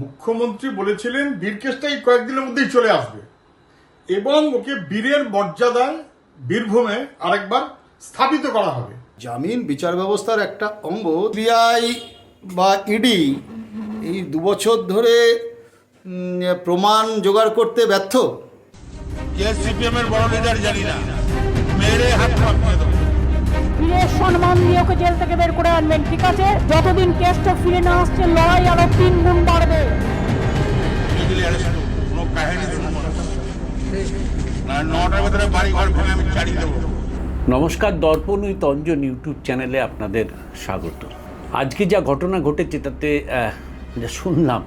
মুখ্যমন্ত্রী বলেছিলেন বীর কেসটা এই কয়েকদিনের মধ্যেই চলে আসবে এবং ওকে বীরের মর্যাদায় বীরভূমে আরেকবার স্থাপিত করা হবে। জামিন বিচার ব্যবস্থার একটা অঙ্গ। সিবিআই বা ইডি এই 2 বছর ধরে প্রমাণ জোগাড় করতে ব্যর্থ। কে সিপিএম এর বড় লিডার জানি না, মেরে হাত কাঁপিয়ে দেবো। বীরের সম্মান দিয়ে ওকে জেল থেকে বের করে আনবেন, ঠিক আছে? যতদিন কেসটা ফিরে না আসছে লড়াই আরো 3 গুণ বাড়বে। কোনো কাহিনী শুনবো না, 9টার ভেতরে বাড়ি ঘর ভেঙে আমি ছাড়িয়ে দেবো। নমস্কার, দর্পণ উইথ অঞ্জন ইউটিউব চ্যানেলে আপনাদের স্বাগত। আজকে যা ঘটনা ঘটেছে তাতে যা শুনলাম,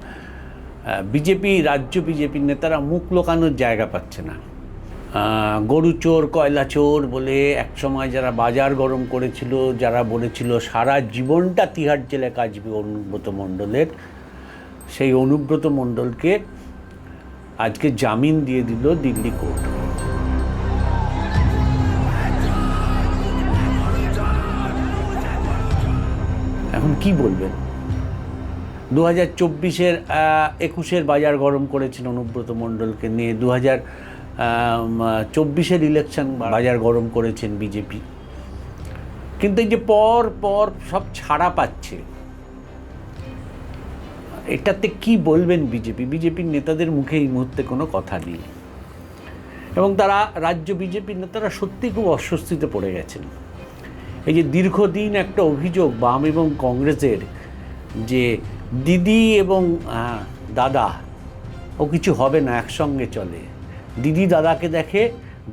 রাজ্য বিজেপির নেতারা মুখ লোকানোর জায়গা পাচ্ছে না। গরু চোর কয়লা চোর বলে একসময় যারা বাজার গরম করেছিল, যারা বলেছিল সারা জীবনটা তিহার জেলে কাটবে অনুব্রত মণ্ডলের, সেই অনুব্রত মণ্ডলকে আজকে জামিন দিয়ে দিল দিল্লি কোর্ট। এখন কি বলবেন? 2024-এর 21-এর বাজার গরম করেছেন অনুব্রত মণ্ডলকে নিয়ে, 2024-এর ইলেকশন বাজার গরম করেছেন বিজেপি। কিন্তু এই যে পর পর সব ছাড়া পাচ্ছে, এটাতে কি বলবেন বিজেপির নেতাদের মুখে এই মুহূর্তে কোনো কথা নেই এবং তারা রাজ্য বিজেপির নেতারা সত্যি খুব অস্বস্তিতে পড়ে গেছেন। এই যে দীর্ঘদিন একটা অভিযোগ বাম এবং কংগ্রেসের, যে দিদি এবং দাদা ও কিছু হবে না, একসঙ্গে চলে, দিদি দাদাকে দেখে,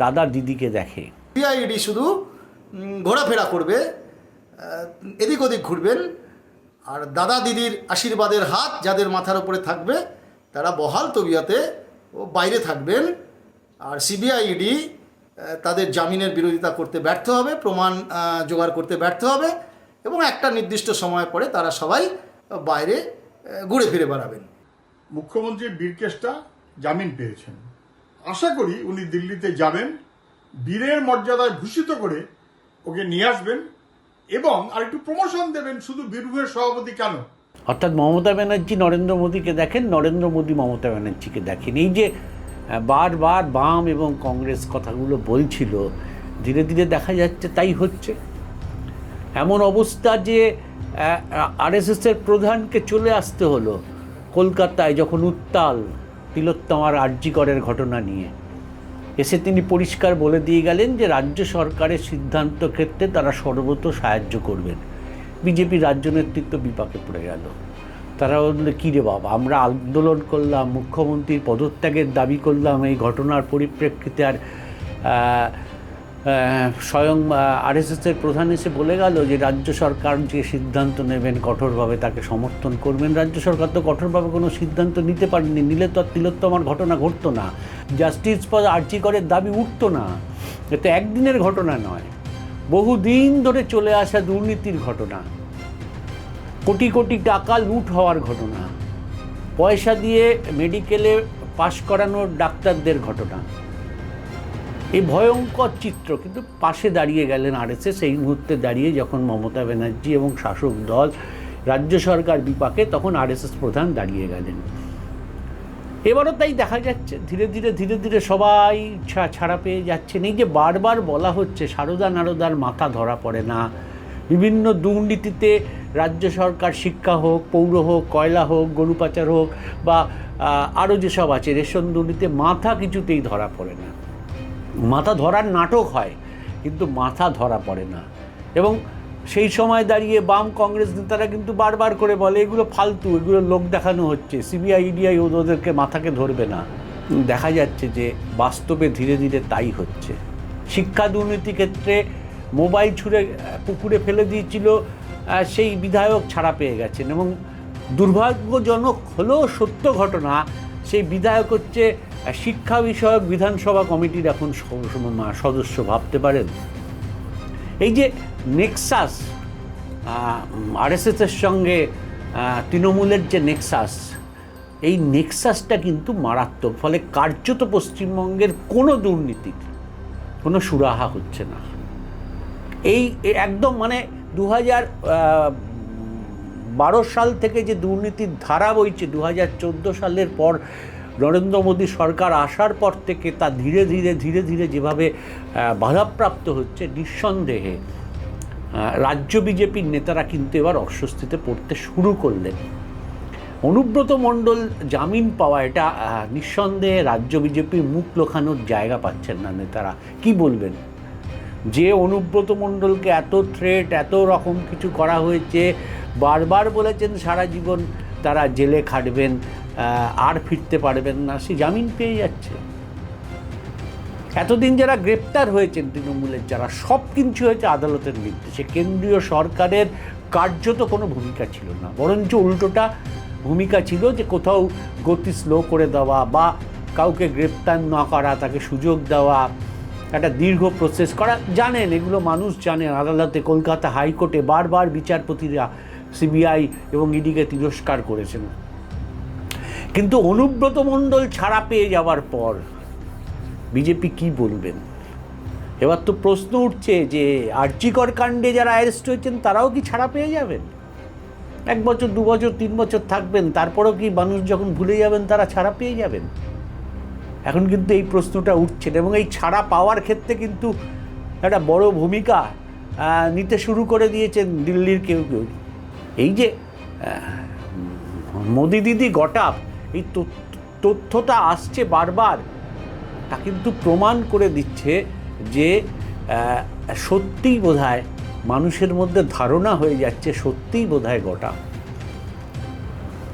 দাদা দিদিকে দেখে। সিবিআই ইডি শুধু ঘোরাফেরা করবে, এদিক ওদিক ঘুরবেন, আর দাদা দিদির আশীর্বাদের হাত যাদের মাথার উপরে থাকবে তারা বহাল তবিয়তে ও বাইরে থাকবেন। আর সিবিআই ইডি তাদের জামিনের বিরোধিতা করতে ব্যর্থ হবে, প্রমাণ জোগাড় করতে ব্যর্থ হবে এবং একটা নির্দিষ্ট সময় পরে তারা সবাই বাইরে ঘুরে ফিরে বেড়াবেন। মুখ্যমন্ত্রী বীর কেসটা জামিন পেয়েছেন, আশা করি উনি দিল্লিতে যাবেন, বীরের মর্যাদায় ভূষিত করে ওকে নিয়ে আসবেন এবং আরেকটু প্রমোশন দেবেন। শুধু বীরভূমের সভাপতি কেন, অর্থাৎ মমতা ব্যানার্জি নরেন্দ্র মোদীকে দেখেন, নরেন্দ্র মোদী মমতা ব্যানার্জিকে দেখেন। এই যে বারবার বাম এবং কংগ্রেস কথাগুলো বলছিল, ধীরে ধীরে দেখা যাচ্ছে তাই হচ্ছে। এমন অবস্থা যে আরএসএসের প্রধানকে চলে আসতে হলো কলকাতায়, যখন উত্তাল তিলোত্তমার আরজিকরের ঘটনা নিয়ে এসে তিনি পরিষ্কার বলে দিয়ে গেলেন যে রাজ্য সরকারের সিদ্ধান্ত ক্ষেত্রে তারা সর্বত সাহায্য করবেন। বিজেপি রাজ্য নেতৃত্ব বিপাকে পড়ে গেল। তারা বললে, কী রে বাবা, আমরা আন্দোলন করলাম, মুখ্যমন্ত্রীর পদত্যাগের দাবি করলাম, এই ঘটনার পরিপ্রেক্ষিতে আর স্বয়ং আরএসএসের প্রধান এসে বলে গেল যে রাজ্য সরকার যে সিদ্ধান্ত নেবেন কঠোরভাবে তাকে সমর্থন করবেন। রাজ্য সরকার তো কঠোরভাবে কোনো সিদ্ধান্ত নিতে পারেনি, নিলে তো আর তিলোত্তমার ঘটনা ঘটতো না, জাস্টিস ফর আরজিকরের দাবি উঠতো না। এটা একদিনের ঘটনা নয়, বহুদিন ধরে চলে আসা দুর্নীতির ঘটনা, কোটি কোটি টাকা লুট হওয়ার ঘটনা, পয়সা দিয়ে মেডিকেলে পাশ করানোর ডাক্তারদের ঘটনা, এই ভয়ঙ্কর চিত্র। কিন্তু পাশে দাঁড়িয়ে গেলেন আরএসএস এই মুহূর্তে দাঁড়িয়ে, যখন মমতা ব্যানার্জি এবং শাসক দল রাজ্য সরকার বিপাকে, তখন আরএসএস প্রধান দাঁড়িয়ে গেলেন। এবারও তাই দেখা যাচ্ছে, ধীরে ধীরে সবাই ছাড়া পেয়ে যাচ্ছেন। এই যে বারবার বলা হচ্ছে সারদা নারদার মাথা ধরা পড়ে না, বিভিন্ন দুর্নীতিতে রাজ্য সরকার, শিক্ষা হোক, পৌর হোক, কয়লা হোক, গরু পাচার হোক, বা আরও যেসব আছে, রেশন দুর্নীতিতে মাথা কিছুতেই ধরা পড়ে না। মাথা ধরার নাটক হয় কিন্তু মাথা ধরা পড়ে না। এবং সেই সময় দাঁড়িয়ে বাম কংগ্রেস নেতারা কিন্তু বারবার করে বলে এগুলো ফালতু, এগুলো লোক দেখানো হচ্ছে, সিবিআই ইডিআই ওদেরকে মাথাকে ধরবে না। দেখা যাচ্ছে যে বাস্তবে ধীরে ধীরে তাই হচ্ছে। শিক্ষা দুর্নীতি ক্ষেত্রে মোবাইল ছুঁড়ে পুকুরে ফেলে দিয়েছিল সেই বিধায়ক ছাড়া পেয়ে গেছেন, এবং দুর্ভাগ্যজনক হলেও সত্য ঘটনা, সেই বিধায়ক হচ্ছে শিক্ষা বিষয়ক বিধানসভা কমিটির এখন সদস্য। ভাবতে পারেন এই যে নেক্সাস, আরএসএসের সঙ্গে তৃণমূলের যে নেক্সাস, এই নেক্সাসটা কিন্তু মারাত্মক। ফলে কার্যত পশ্চিমবঙ্গের কোনো দুর্নীতির কোনো সুরাহা হচ্ছে না। এই একদম মানে সাল থেকে যে দুর্নীতির ধারা বইছে 2014 সালের পর নরেন্দ্র মোদী সরকার আসার পর থেকে তা ধীরে ধীরে যেভাবে বাধাপ্রাপ্ত হচ্ছে, নিঃসন্দেহে রাজ্য বিজেপির নেতারা কিন্তু এবার অস্বস্তিতে পড়তে শুরু করলেন। অনুব্রত মণ্ডল জামিন পাওয়া, এটা নিঃসন্দেহে রাজ্য বিজেপির মুখ লোখানোর জায়গা পাচ্ছেন না নেতারা। কি বলবেন? যে অনুব্রত মণ্ডলকে এত থ্রেট, এত রকম কিছু করা হয়েছে, বারবার বলেছেন সারা জীবন তারা জেলে খাটবেন, আর ফিরতে পারবেন না, সে জামিন পেয়ে যাচ্ছে। এতদিন যারা গ্রেপ্তার হয়েছেন তৃণমূলের, যারা, সব কিছু হয়েছে আদালতের নির্দেশে। কেন্দ্রীয় সরকারের কার্যত কোনো ভূমিকা ছিল না, বরঞ্চ উল্টোটা ভূমিকা ছিল যে কোথাও গতি স্লো করে দেওয়া বা কাউকে গ্রেপ্তার না করা, তাকে সুযোগ দেওয়া, একটা দীর্ঘ প্রসেস করা। জানেন, এগুলো মানুষ জানেন। আদালতে, কলকাতা হাইকোর্টে বারবার বিচারপতিরা সিবিআই এবং ইডিকে তিরস্কার করেছেন। কিন্তু অনুব্রত মণ্ডল ছাড়া পেয়ে যাওয়ার পর বিজেপি কি বলবেন? এবার তো প্রশ্ন উঠছে যে আরজিকর কাণ্ডে যারা অ্যারেস্ট হয়েছেন তারাও কি ছাড়া পেয়ে যাবেন? 1 বছর, 2 বছর, 3 বছর থাকবেন, তারপরেও কি মানুষ যখন ভুলে যাবেন তারা ছাড়া পেয়ে যাবেন? এখন কিন্তু এই প্রশ্নটা উঠছে, এবং এই ছাড়া পাওয়ার ক্ষেত্রে কিন্তু একটা বড় ভূমিকা নিতে শুরু করে দিয়েছেন দিল্লির কেউ কেউ। এই যে মোদি দিদি গটাপ, এই তথ্যটা আসছে বারবার, তা কিন্তু প্রমাণ করে দিচ্ছে যে সত্যিই বোধহয় মানুষের মধ্যে ধারণা হয়ে যাচ্ছে, সত্যিই বোধহয় গটাপ।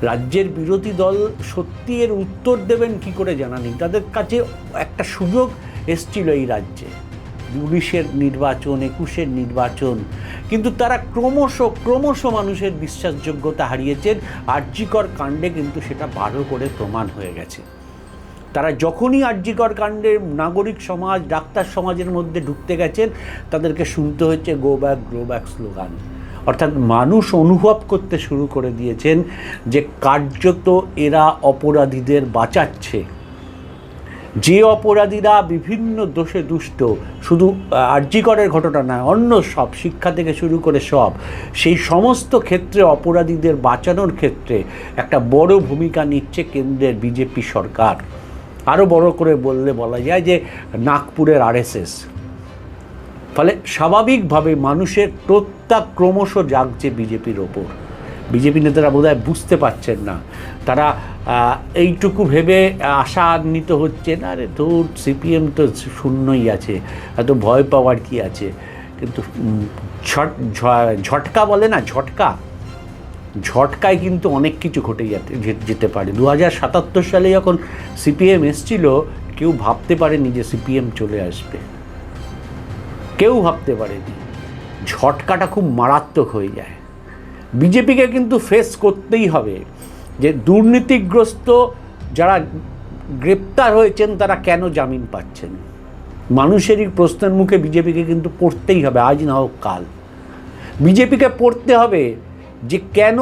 রাজ্যের বিরোধী দল সত্যি এর উত্তর দেবেন কি করে জানা নেই। তাদের কাছে একটা সুযোগ এসছিল এই রাজ্যে, 19-এর নির্বাচন, 21-এর নির্বাচন, কিন্তু তারা ক্রমশ মানুষের বিশ্বাসযোগ্যতা হারিয়েছেন। আরজিকর কাণ্ডে কিন্তু সেটা বারো করে প্রমাণ হয়ে গেছে। তারা যখনই আরজিকর কাণ্ডে নাগরিক সমাজ, ডাক্তার সমাজের মধ্যে ঢুকতে গেছেন, তাদেরকে শুনতে হচ্ছে গো ব্যাক স্লোগান। অর্থাৎ মানুষ অনুভব করতে শুরু করে দিয়েছেন যে কার্যত এরা অপরাধীদের বাঁচাচ্ছে। যে অপরাধীরা বিভিন্ন দোষে দুষ্ট, শুধু আরজিকরের ঘটনা নয়, অন্য সব, শিক্ষা থেকে শুরু করে সব, সেই সমস্ত ক্ষেত্রে অপরাধীদের বাঁচানোর ক্ষেত্রে একটা বড় ভূমিকা নিচ্ছে কেন্দ্রের বিজেপি সরকার। আরও বড় করে বলা যায় যে নাগপুরের আরএসএস। ফলে স্বাভাবিকভাবে মানুষের প্রত্যাগ ক্রমশ জাগছে বিজেপির ওপর। বিজেপি নেতারা বোধহয় বুঝতে পারছেন না, তারা এইটুকু ভেবে আশান্বিত হচ্ছেন, আরে ধুর সিপিএম তো শূন্যই আছে, এত ভয় পাওয়ার কি আছে। কিন্তু ঝটকা বলে না, ঝটকায় কিন্তু অনেক কিছু ঘটে যেতে পারে। 2077 সালে যখন সিপিএম এসছিল, কেউ ভাবতে পারেনি যে সিপিএম চলে আসবে, কেউ ভাবতে পারেনি। ঝটকাটা খুব মারাত্মক হয়ে যায়। বিজেপিকে কিন্তু ফেস করতেই হবে যে দুর্নীতিগ্রস্ত যারা গ্রেপ্তার হয়েছেন তারা কেন জামিন পাচ্ছেন। মানুষেরই প্রশ্নের মুখে বিজেপিকে কিন্তু পড়তেই হবে, আজ না হোক কাল। বিজেপিকে পড়তে হবে যে কেন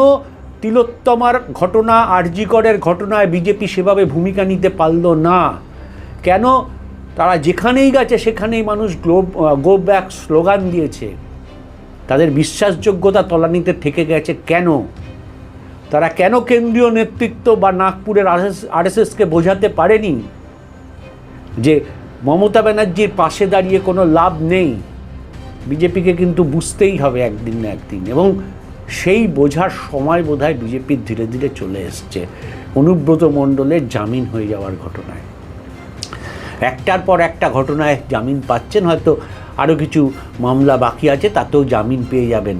তিলোত্তমার ঘটনা, আরজিকরের ঘটনায় বিজেপি সেভাবে ভূমিকা নিতে পারল না, কেন তারা যেখানেই গেছে সেখানেই মানুষ গো ব্যাক স্লোগান দিয়েছে, তাদের বিশ্বাসযোগ্যতা তলানিতে থেকে গেছে কেন, তারা কেন কেন্দ্রীয় নেতৃত্ব বা নাগপুরের আরএসএসকে বোঝাতে পারেনি যে মমতা ব্যানার্জির পাশে দাঁড়িয়ে কোনো লাভ নেই। বিজেপিকে কিন্তু বুঝতেই হবে একদিন না একদিন, এবং সেই বোঝার সময় বোধহয় বিজেপির ধীরে ধীরে চলে এসছে অনুব্রত মণ্ডলের জামিন হয়ে যাওয়ার ঘটনায়। একটার পর একটা ঘটনায় জামিন পাচ্ছেন, হয়তো আরও কিছু মামলা বাকি আছে, তাতেও জামিন পেয়ে যাবেন।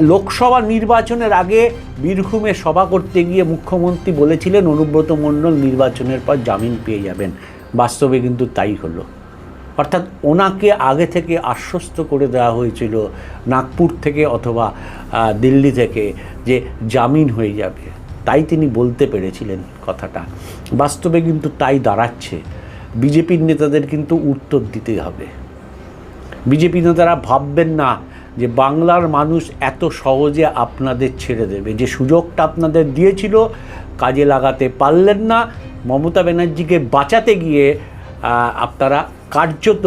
লোকসভা নির্বাচনের আগে বীরভূমে সভা করতে গিয়ে মুখ্যমন্ত্রী বলেছিলেন অনুব্রত মণ্ডল নির্বাচনের পর জামিন পেয়ে যাবেন, বাস্তবে কিন্তু তাই হলো। অর্থাৎ ওনাকে আগে থেকে আশ্বস্ত করে দেওয়া হয়েছিল নাগপুর থেকে অথবা দিল্লি থেকে যে জামিন হয়ে যাবে, তাই তিনি বলতে পেরেছিলেন কথাটা। বাস্তবে কিন্তু তাই দাঁড়াচ্ছে। বিজেপির নেতাদের কিন্তু উত্তর দিতে হবে। বিজেপি নেতারা ভাববেন না যে বাংলার মানুষ এত সহজে আপনাদের ছেড়ে দেবে। যে সুযোগটা আপনাদের দিয়েছিল কাজে লাগাতে পারলেন না, মমতা ব্যানার্জিকে বাঁচাতে গিয়ে আপনারা কার্যত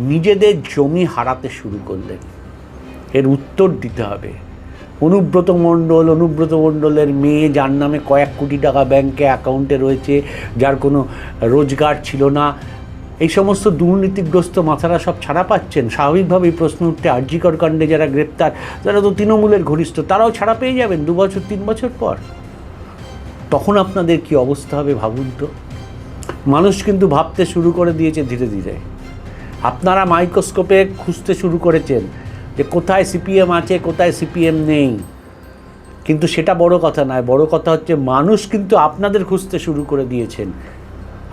নিজেদের জমি হারাতে শুরু করলেন। এর উত্তর দিতে হবে। অনুব্রত মণ্ডলের মেয়ে, যার নামে কয়েক কোটি টাকা ব্যাংকে অ্যাকাউন্টে রয়েছে, যার কোনো রোজগার ছিল না, এই সমস্ত দুর্নীতিগ্রস্ত মাথারা সব ছাড়া পাচ্ছেন। স্বাভাবিকভাবেই প্রশ্ন উঠতে, আর.জি. কর কাণ্ডে যারা গ্রেপ্তার, যারা তো তৃণমূলের ঘনিষ্ঠ, তারাও ছাড়া পেয়ে যাবেন 2 বছর 3 বছর পর। তখন আপনাদের কি অবস্থা হবে ভাবুন তো। মানুষ কিন্তু ভাবতে শুরু করে দিয়েছে ধীরে ধীরে। আপনারা মাইক্রোস্কোপে খুঁজতে শুরু করেছেন যে কোথায় সিপিএম আছে, কোথায় সিপিএম নেই, কিন্তু সেটা বড় কথা নয়। বড় কথা হচ্ছে মানুষ কিন্তু আপনাদের খুঁজতে শুরু করে দিয়েছেন।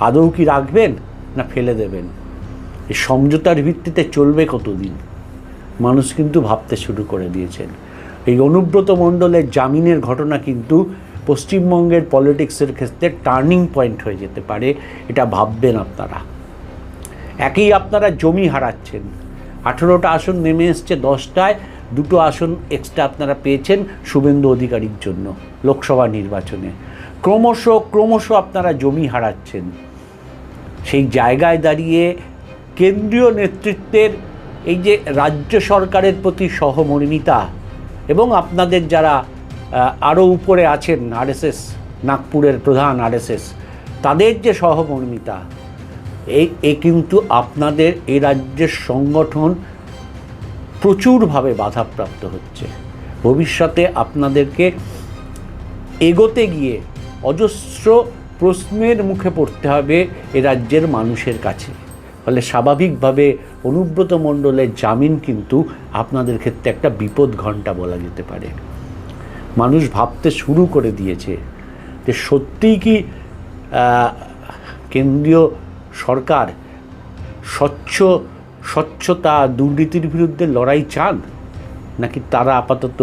আদৌ কি রাখবেন না ফেলে দেবেন? এই সমঝোতার ভিত্তিতে চলবে কতদিন? মানুষ কিন্তু ভাবতে শুরু করে দিয়েছেন। এই অনুব্রত মণ্ডলের জামিনের ঘটনা কিন্তু পশ্চিমবঙ্গের পলিটিক্সের ক্ষেত্রে টার্নিং পয়েন্ট হয়ে যেতে পারে, এটা ভাববেন আপনারা। একই আপনারা জমি হারাচ্ছেন। 18টা আসন নেমে এসছে 10টায়, 2টো আসন এক্সট্রা আপনারা পেয়েছেন শুভেন্দু অধিকারীর জন্য লোকসভা নির্বাচনে। ক্রমশ আপনারা জমি হারাচ্ছেন। সেই জায়গায় দাঁড়িয়ে কেন্দ্রীয় নেতৃত্বের এই যে রাজ্য সরকারের প্রতি সহমর্মিতা এবং আপনাদের যারা আরও উপরে আছেন, আরএসএস, নাগপুরের প্রধান আরএসএস, তাদের যে সহমর্মিতা, এই কিন্তু আপনাদের এই রাজ্যের সংগঠন প্রচুরভাবে বাধাপ্রাপ্ত হচ্ছে। ভবিষ্যতে আপনাদেরকে এগোতে গিয়ে অজস্র প্রশ্নের মুখে পড়তে হবে এ রাজ্যের মানুষের কাছে। ফলে স্বাভাবিকভাবে অনুব্রত মণ্ডলের জামিন কিন্তু আপনাদের ক্ষেত্রে একটা বিপদ ঘণ্টা বলা যেতে পারে। মানুষ ভাবতে শুরু করে দিয়েছে যে সত্যিই কি কেন্দ্রীয় সরকার স্বচ্ছতা, দুর্নীতির বিরুদ্ধে লড়াই চান, নাকি তারা আপাতত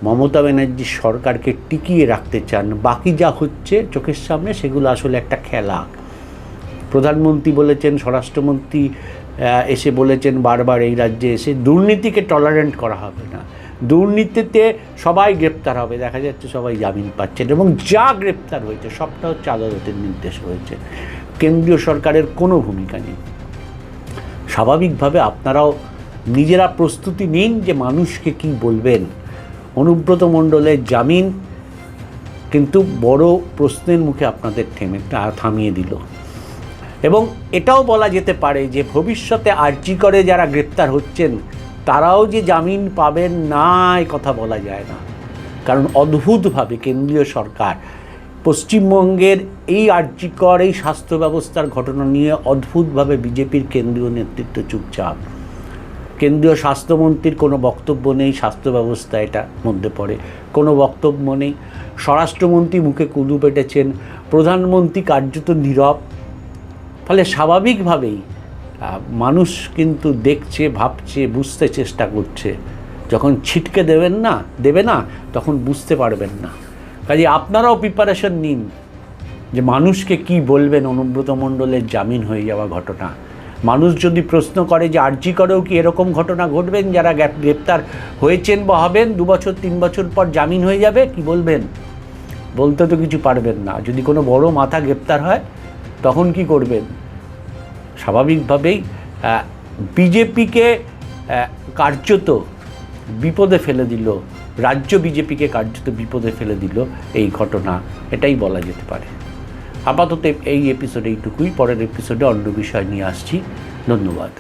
মমতা ব্যানার্জির সরকারকে টিকিয়ে রাখতে চান। বাকি যা হচ্ছে চোখের সামনে সেগুলো আসলে একটা খেলা। প্রধানমন্ত্রী বলেছেন, স্বরাষ্ট্রমন্ত্রী এসে বলেছেন বারবার এই রাজ্যে এসে, দুর্নীতিকে টলারেন্ট করা হবে না, দুর্নীতিতে সবাই গ্রেপ্তার হবে। দেখা যাচ্ছে সবাই জামিন পাচ্ছেন এবং যা গ্রেপ্তার হয়েছে সবটা হচ্ছে আদালতের নির্দেশ হয়েছে। কেন্দ্রীয় সরকারের কোনো ভূমিকা নেই। স্বাভাবিকভাবে আপনারাও নিজেরা প্রস্তুতি নিন যে মানুষকে কি বলবেন। অনুব্রত মণ্ডলের জামিন কিন্তু বড় প্রশ্নের মুখে আপনাদের থামিয়ে দিল। এবং এটাও বলা যেতে পারে যে ভবিষ্যতে আর.জি. করে যারা গ্রেপ্তার হচ্ছেন তারাও যে জামিন পাবেন না, এই কথা বলা যায় না। কারণ অদ্ভুতভাবে কেন্দ্রীয় সরকার পশ্চিমবঙ্গের এই আর.জি. কর, এই স্বাস্থ্য ব্যবস্থার ঘটনা নিয়ে অদ্ভুতভাবে বিজেপির কেন্দ্রীয় নেতৃত্ব চুপচাপ। কেন্দ্রীয় স্বাস্থ্যমন্ত্রীর কোনো বক্তব্য নেই, স্বাস্থ্য ব্যবস্থা এটার মধ্যে পড়ে, কোনো বক্তব্য নেই। স্বরাষ্ট্রমন্ত্রী মুখে কুলু পেটেছেন, প্রধানমন্ত্রী কার্যত নীরব। ফলে স্বাভাবিকভাবেই মানুষ কিন্তু দেখছে, ভাবছে, বুঝতে চেষ্টা করছে। যখন ছিটকে দেবে না তখন বুঝতে পারবেন না। কাজে আপনারাও প্রিপারেশন নিন যে মানুষকে কি বলবেন অনুব্রত মণ্ডলের জামিন হয়ে যাওয়া ঘটনা। মানুষ যদি প্রশ্ন করে যে আর.জি. করেও কি এরকম ঘটনা ঘটবেন, যারা গ্রেপ্তার হয়েছেন বা হবেন 2 বছর 3 বছর পর জামিন হয়ে যাবে, কি বলবেন? বলতে তো কিছু পারবেন না। যদি কোনো বড় মাথা গ্রেপ্তার হয় তখন কি করবেন? স্বাভাবিকভাবেই বিজেপিকে কার্যত বিপদে ফেলে দিল, রাজ্য বিজেপিকে কার্যত বিপদে ফেলে দিল এই ঘটনা, এটাই বলা যেতে পারে। আপাতত এই এপিসোডে এইটুকুই। পরের এপিসোডে অন্য বিষয় নিয়ে আসছি। ধন্যবাদ।